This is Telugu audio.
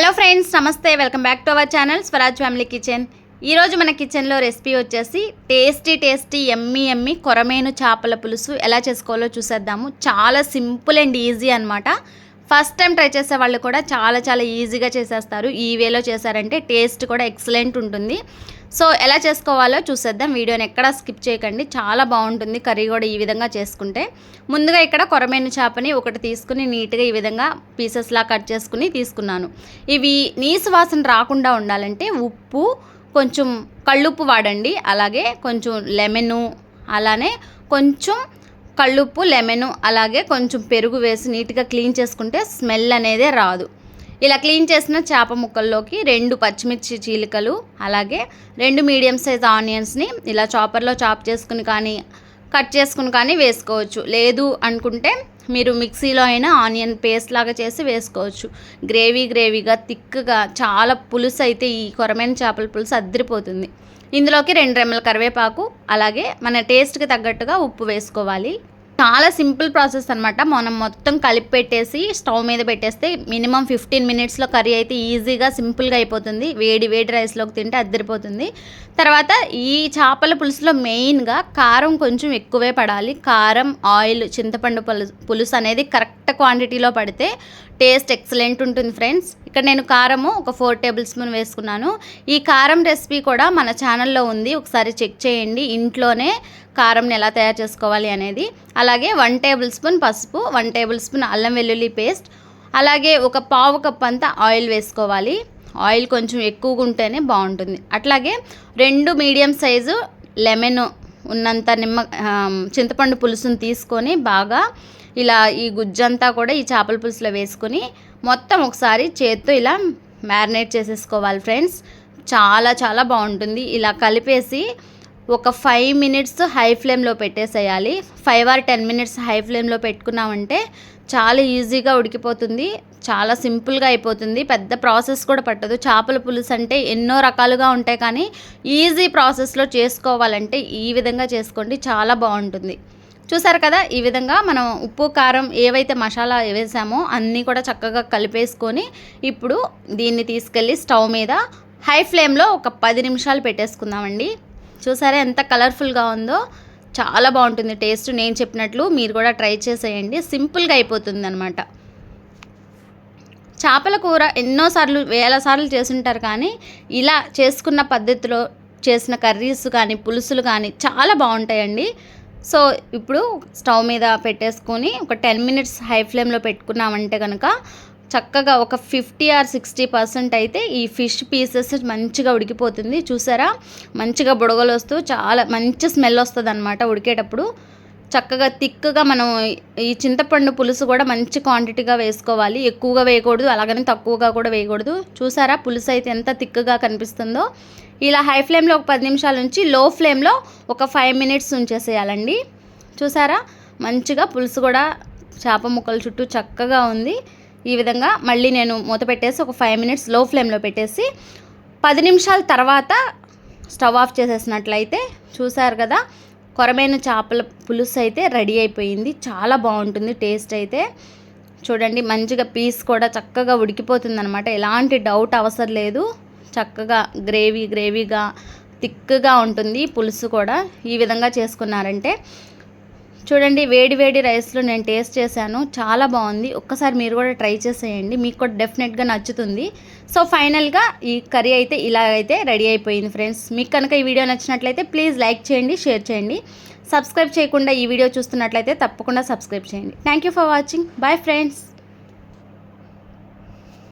హలో ఫ్రెండ్స్, నమస్తే. Welcome back to our channel Swaraj family kitchen. ఈరోజు మన కిచెన్లో రెసిపీ వచ్చేసి టేస్టీ ఎమ్మి కొరమేను చేపల పులుసు ఎలా చేసుకోవాలో చూసేద్దాము. చాలా సింపుల్ అండ్ ఈజీ అనమాట. ఫస్ట్ టైం ట్రై చేసే వాళ్ళు కూడా చాలా ఈజీగా చేసేస్తారు. ఈ వేలో చేశారంటే టేస్ట్ కూడా ఎక్సలెంట్ ఉంటుంది. సో ఎలా చేసుకోవాలో చూసేద్దాం. వీడియోని ఎక్కడా స్కిప్ చేయకండి, చాలా బాగుంటుంది. కర్రీ కూడా ఈ విధంగా చేసుకుంటే, ముందుగా ఇక్కడ కొరమేను చేపని ఒకటి తీసుకుని నీట్గా ఈ విధంగా పీసెస్లా కట్ చేసుకుని తీసుకున్నాను. ఇవి నీసు వాసన రాకుండా ఉండాలంటే ఉప్పు, కొంచెం కళ్ళుప్పు వాడండి. అలాగే కొంచెం లెమను, అలానే కొంచెం కళ్ళుప్పు, లెమను, అలాగే కొంచెం పెరుగు వేసి నీట్గా క్లీన్ చేసుకుంటే స్మెల్ అనేదే రాదు. ఇలా క్లీన్ చేసిన చేప ముక్కల్లోకి 2 పచ్చిమిర్చి చీలికలు, అలాగే 2 మీడియం సైజ్ ఆనియన్స్ని ఇలా చాపర్లో చాప్ చేసుకుని కానీ కట్ చేసుకుని కానీ వేసుకోవచ్చు. లేదు అనుకుంటే మీరు మిక్సీలో అయినా ఆనియన్ పేస్ట్ లాగా చేసి వేసుకోవచ్చు. గ్రేవీగా థిక్గా చాలా పులుసు అయితే ఈ కొరమేను చేపల పులుసు అద్దరిపోతుంది. ఇందులోకి 2 రెమ్మల కరివేపాకు, అలాగే మన టేస్ట్కి తగ్గట్టుగా ఉప్పు వేసుకోవాలి. చాలా సింపుల్ ప్రాసెస్ అనమాట. మనం మొత్తం కలిపి పెట్టేసి స్టవ్ మీద పెట్టేస్తే మినిమం 15 మినిట్స్లో కర్రీ అయితే ఈజీగా సింపుల్గా అయిపోతుంది. వేడి రైస్లోకి తింటే అద్దరిపోతుంది. తర్వాత ఈ చేపల పులుసులో మెయిన్గా కారం కొంచెం ఎక్కువే పడాలి. కారం, ఆయిల్, చింతపండు పులుసు అనేది కరెక్ట్ క్వాంటిటీలో పడితే టేస్ట్ ఎక్సలెంట్ ఉంటుంది ఫ్రెండ్స్. ఇక్కడ నేను కారము ఒక 4 టేబుల్ స్పూన్ వేసుకున్నాను. ఈ కారం రెసిపీ కూడా మన ఛానల్లో ఉంది, ఒకసారి చెక్ చేయండి. ఇంట్లోనే కారంని ఎలా తయారు చేసుకోవాలి అనేది. అలాగే 1 టేబుల్ స్పూన్ పసుపు, 1 టేబుల్ స్పూన్ అల్లం వెల్లుల్లి పేస్ట్, అలాగే ఒక పావు కప్ అంతా ఆయిల్ వేసుకోవాలి. ఆయిల్ కొంచెం ఎక్కువగా ఉంటేనే బాగుంటుంది. అట్లాగే 2 మీడియం సైజు లెమన్ ఉన్నంత చింతపండు పులుసుని తీసుకొని బాగా ఇలా ఈ గుజ్జంతా కూడా ఈ చేపల పులుసులో వేసుకొని మొత్తం ఒకసారి చేత్తో ఇలా మ్యారినేట్ చేసేసుకోవాలి ఫ్రెండ్స్. చాలా బాగుంటుంది. ఇలా కలిపేసి ఒక 5 మినిట్స్ హై ఫ్లేమ్లో పెట్టేసేయాలి. 5 or 10 మినిట్స్ హై ఫ్లేమ్లో పెట్టుకున్నామంటే చాలా ఈజీగా ఉడికిపోతుంది. చాలా సింపుల్గా అయిపోతుంది. పెద్ద ప్రాసెస్ కూడా పట్టదు. చేపల పులుసు అంటే ఎన్నో రకాలుగా ఉంటాయి, కానీ ఈజీ ప్రాసెస్లో చేసుకోవాలంటే ఈ విధంగా చేసుకోండి, చాలా బాగుంటుంది. చూసారు కదా, ఈ విధంగా మనం ఉప్పు, కారం ఏవైతే మసాలా వేసామో అన్నీ కూడా చక్కగా కలిపేసుకొని ఇప్పుడు దీన్ని తీసుకెళ్ళి స్టవ్ మీద హై ఫ్లేమ్లో ఒక 10 నిమిషాలు పెట్టేసుకుందామండి. చూసారా ఎంత కలర్ఫుల్గా ఉందో, చాలా బాగుంటుంది టేస్ట్. నేను చెప్పినట్లు మీరు కూడా ట్రై చేసేయండి, సింపుల్గా అయిపోతుంది అనమాట. చేపల కూర ఎన్నోసార్లు వేల సార్లు చేసుంటారు, కానీ ఇలా చేసుకున్న పద్ధతిలో చేసిన కర్రీస్ కానీ పులుసులు కానీ చాలా బాగుంటాయండి. సో ఇప్పుడు స్టవ్ మీద పెట్టేసుకొని ఒక 10 మినిట్స్ హై ఫ్లేమ్లో పెట్టుకున్నామంటే కనుక చక్కగా ఒక 50 or 60% అయితే ఈ ఫిష్ పీసెస్ మంచిగా ఉడికిపోతుంది. చూసారా, మంచిగా బుడగలు వస్తూ చాలా మంచి స్మెల్ వస్తుంది అనమాట ఉడికేటప్పుడు. చక్కగా థిక్గా మనం ఈ చింతపండు పులుసు కూడా మంచి క్వాంటిటీగా వేసుకోవాలి. ఎక్కువగా వేయకూడదు, అలాగని తక్కువగా కూడా వేయకూడదు. చూసారా పులుసు అయితే ఎంత థిక్గా కనిపిస్తుందో. ఇలా హై ఫ్లేమ్లో ఒక 10 నిమిషాల నుంచి లో ఫ్లేమ్లో ఒక 5 మినిట్స్ ఉంచేసేయాలండి. చూసారా మంచిగా పులుసు కూడా చేప ముక్కల చుట్టూ చక్కగా ఉంది. ఈ విధంగా మళ్ళీ నేను మూత పెట్టేసి ఒక 5 మినిట్స్ లో ఫ్లేమ్లో పెట్టేసి 10 నిమిషాల తర్వాత స్టవ్ ఆఫ్ చేసేసినట్లయితే చూసారు కదా, కొరమేను చేపల పులుసు అయితే రెడీ అయిపోయింది. చాలా బాగుంటుంది టేస్ట్ అయితే. చూడండి మంచిగా పీస్ కూడా చక్కగా ఉడికిపోతుంది అనమాట. ఎలాంటి డౌట్ అవసరం లేదు. చక్కగా గ్రేవీగా థిక్గా ఉంటుంది పులుసు కూడా. ఈ విధంగా చేసుకున్నారంటే చూడండి, వేడి రైస్లో నేను టేస్ట్ చేశాను, చాలా బాగుంది. ఒక్కసారి మీరు కూడా ట్రై చేసేయండి, మీకు కూడా డెఫినెట్గా నచ్చుతుంది. సో ఫైనల్గా ఈ కర్రీ అయితే ఇలా అయితే రెడీ అయిపోయింది ఫ్రెండ్స్. మీకు కనుక ఈ వీడియో నచ్చినట్లయితే ప్లీజ్ లైక్ చేయండి, షేర్ చేయండి. సబ్స్క్రైబ్ చేయకుండా ఈ వీడియో చూస్తున్నట్లయితే తప్పకుండా సబ్స్క్రైబ్ చేయండి. Thank you for watching. Bye friends.